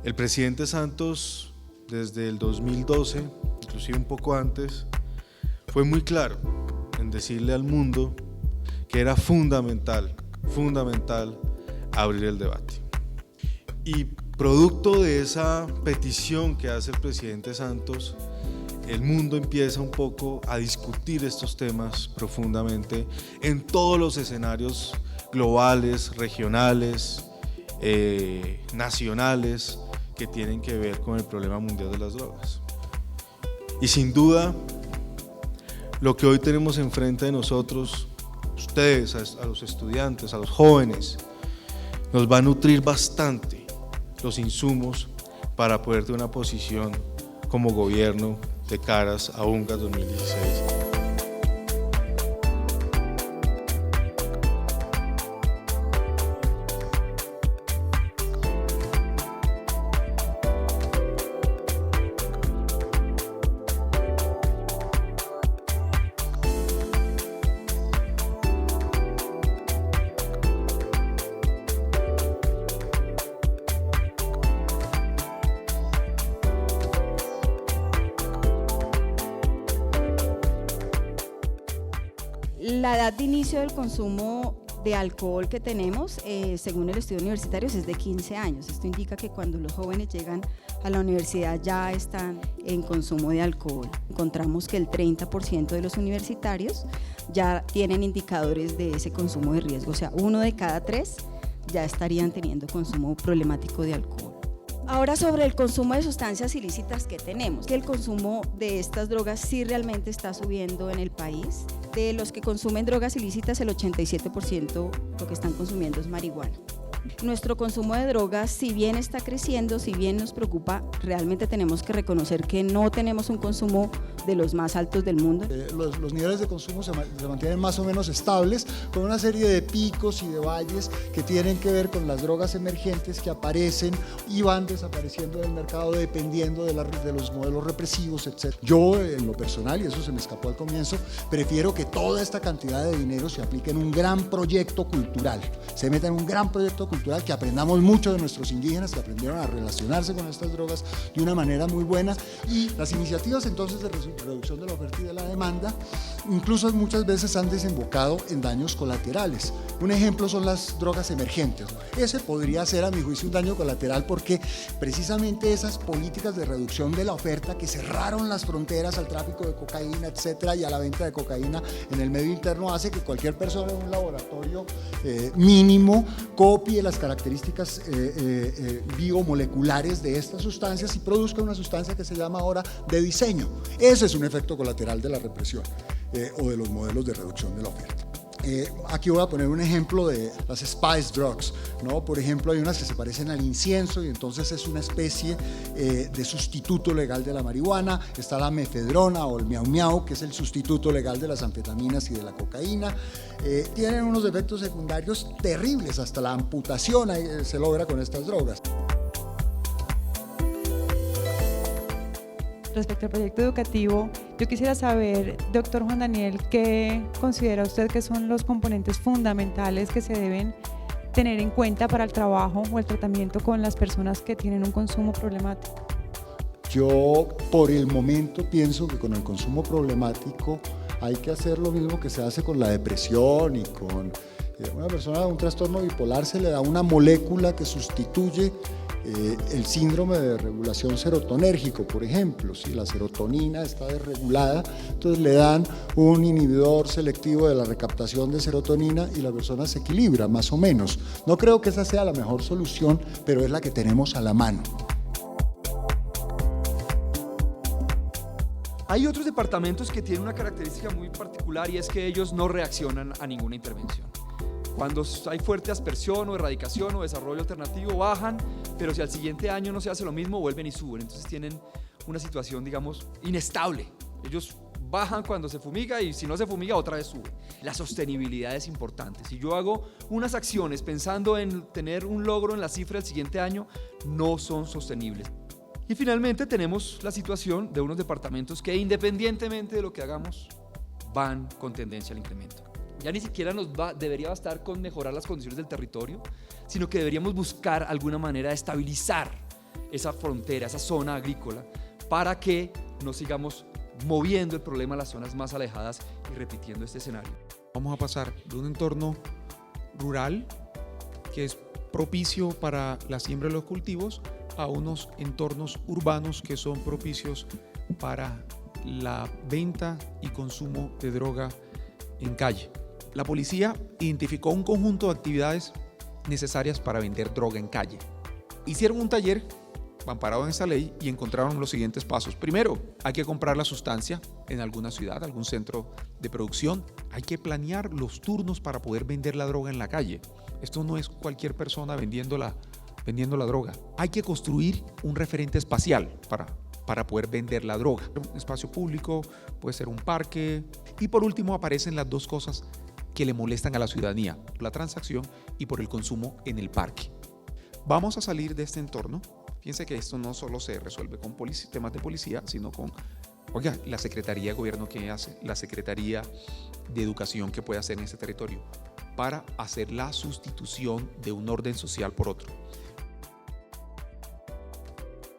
El presidente Santos, desde el 2012, inclusive un poco antes, fue muy claro en decirle al mundo que era fundamental abrir el debate. Y producto de esa petición que hace el presidente Santos, el mundo empieza un poco a discutir estos temas profundamente en todos los escenarios globales, regionales, nacionales, que tienen que ver con el problema mundial de las drogas. Y sin duda, lo que hoy tenemos enfrente de nosotros, ustedes, a los estudiantes, a los jóvenes, nos va a nutrir bastante los insumos para poder tener una posición como gobierno de caras a UNGAS 2016. La edad de inicio del consumo de alcohol que tenemos, según el estudio universitario, es de 15 años. Esto indica que cuando los jóvenes llegan a la universidad ya están en consumo de alcohol. Encontramos que el 30% de los universitarios ya tienen indicadores de ese consumo de riesgo, o sea, 1 de cada 3 ya estarían teniendo consumo problemático de alcohol. Ahora, sobre el consumo de sustancias ilícitas que tenemos, que el consumo de estas drogas sí realmente está subiendo en el país. De los que consumen drogas ilícitas, el 87% lo que están consumiendo es marihuana. Nuestro consumo de drogas, si bien está creciendo, si bien nos preocupa, realmente tenemos que reconocer que no tenemos un consumo de los más altos del mundo. Los niveles de consumo se mantienen más o menos estables, con una serie de picos y de valles que tienen que ver con las drogas emergentes que aparecen y van desapareciendo del mercado dependiendo de los modelos represivos, etc. Yo, en lo personal, y eso se me escapó al comienzo, prefiero que toda esta cantidad de dinero se aplique en un gran proyecto cultural, se meta en un gran proyecto cultural, que aprendamos mucho de nuestros indígenas que aprendieron a relacionarse con estas drogas de una manera muy buena, y las iniciativas entonces de reducción de la oferta y de la demanda incluso muchas veces han desembocado en daños colaterales. Un ejemplo son las drogas emergentes. Ese podría ser, a mi juicio, un daño colateral porque precisamente esas políticas de reducción de la oferta que cerraron las fronteras al tráfico de cocaína, etcétera, y a la venta de cocaína en el medio interno hace que cualquier persona en un laboratorio mínimo copie las características biomoleculares de estas sustancias y produzca una sustancia que se llama ahora de diseño. Ese es un efecto colateral de la represión o de los modelos de reducción de la oferta. Aquí voy a poner un ejemplo de las spice drugs, ¿no? Por ejemplo, hay unas que se parecen al incienso y entonces es una especie de sustituto legal de la marihuana. Está la mefedrona o el miau miau, que es el sustituto legal de las anfetaminas y de la cocaína. Tienen unos efectos secundarios terribles, hasta la amputación se logra con estas drogas. Respecto al proyecto educativo, yo quisiera saber, doctor Juan Daniel, ¿qué considera usted que son los componentes fundamentales que se deben tener en cuenta para el trabajo o el tratamiento con las personas que tienen un consumo problemático? Yo, por el momento, pienso que con el consumo problemático hay que hacer lo mismo que se hace con la depresión y con una persona de un trastorno bipolar. Se le da una molécula que sustituye el síndrome de regulación serotonérgico, por ejemplo. Si la serotonina está desregulada, entonces le dan un inhibidor selectivo de la recaptación de serotonina y la persona se equilibra, más o menos. No creo que esa sea la mejor solución, pero es la que tenemos a la mano. Hay otros departamentos que tienen una característica muy particular y es que ellos no reaccionan a ninguna intervención. Cuando hay fuerte aspersión o erradicación o desarrollo alternativo bajan, pero si al siguiente año no se hace lo mismo, vuelven y suben. Entonces tienen una situación, digamos, inestable. Ellos bajan cuando se fumiga y si no se fumiga otra vez sube. La sostenibilidad es importante. Si yo hago unas acciones pensando en tener un logro en la cifra del siguiente año, no son sostenibles. Y finalmente tenemos la situación de unos departamentos que independientemente de lo que hagamos, van con tendencia al incremento. Ya ni siquiera debería bastar con mejorar las condiciones del territorio, sino que deberíamos buscar alguna manera de estabilizar esa frontera, esa zona agrícola, para que no sigamos moviendo el problema a las zonas más alejadas y repitiendo este escenario. Vamos a pasar de un entorno rural que es propicio para la siembra de los cultivos a unos entornos urbanos que son propicios para la venta y consumo de droga en calle. La policía identificó un conjunto de actividades necesarias para vender droga en calle. Hicieron un taller amparado en esta ley y encontraron los siguientes pasos. Primero, hay que comprar la sustancia en alguna ciudad, algún centro de producción. Hay que planear los turnos para poder vender la droga en la calle. Esto no es cualquier persona vendiendo la droga. Hay que construir un referente espacial para poder vender la droga. Un espacio público, puede ser un parque. Y por último aparecen las dos cosas que le molestan a la ciudadanía, la transacción y por el consumo en el parque. Vamos a salir de este entorno. Fíjense que esto no solo se resuelve con temas de policía, sino con la Secretaría de Gobierno que hace, la Secretaría de Educación que puede hacer en este territorio, para hacer la sustitución de un orden social por otro.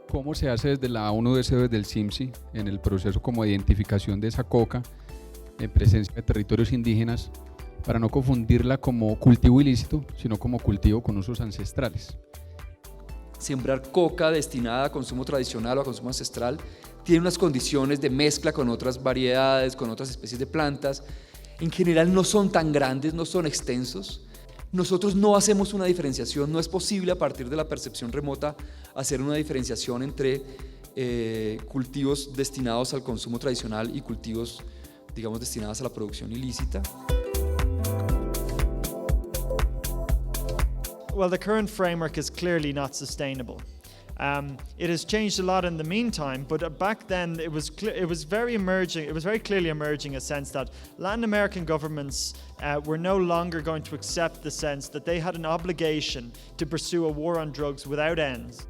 ¿Cómo se hace desde la UNUDC, desde el CIMSI, en el proceso como de identificación de esa coca en presencia de territorios indígenas, para no confundirla como cultivo ilícito, sino como cultivo con usos ancestrales? Sembrar coca destinada a consumo tradicional o a consumo ancestral tiene unas condiciones de mezcla con otras variedades, con otras especies de plantas. En general no son tan grandes, no son extensos. Nosotros no hacemos una diferenciación, no es posible a partir de la percepción remota hacer una diferenciación entre cultivos destinados al consumo tradicional y cultivos, digamos, destinados a la producción ilícita. Well, the current framework is clearly not sustainable. It has changed a lot in the meantime, but back then it was very clearly emerging a sense that Latin American governments were no longer going to accept the sense that they had an obligation to pursue a war on drugs without ends.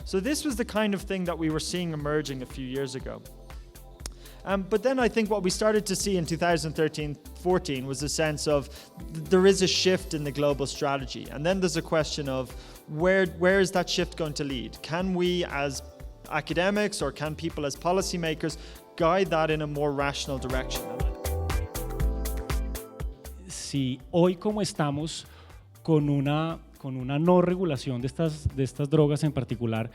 So this was the kind of thing that we were seeing emerging a few years ago. But then I think what we started to see in 2013-14 was a sense of there is a shift in the global strategy. And then there's a question of where is that shift going to lead? Can we as academics or can people as policymakers guide that in a more rational direction? Si hoy como estamos con una no regulación de estas drogas en particular,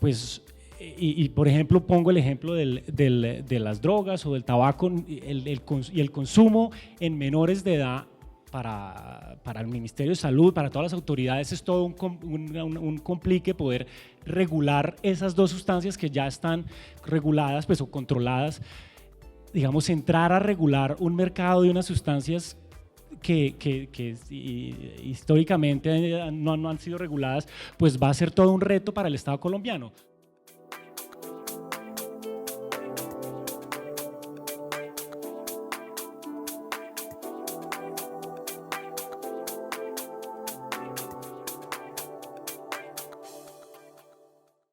pues y por ejemplo pongo el ejemplo de las drogas o del tabaco y el consumo en menores de edad para el Ministerio de Salud, para todas las autoridades, es todo un complique poder regular esas dos sustancias que ya están reguladas pues, o controladas. Digamos, entrar a regular un mercado de unas sustancias que históricamente no han sido reguladas, pues va a ser todo un reto para el Estado colombiano.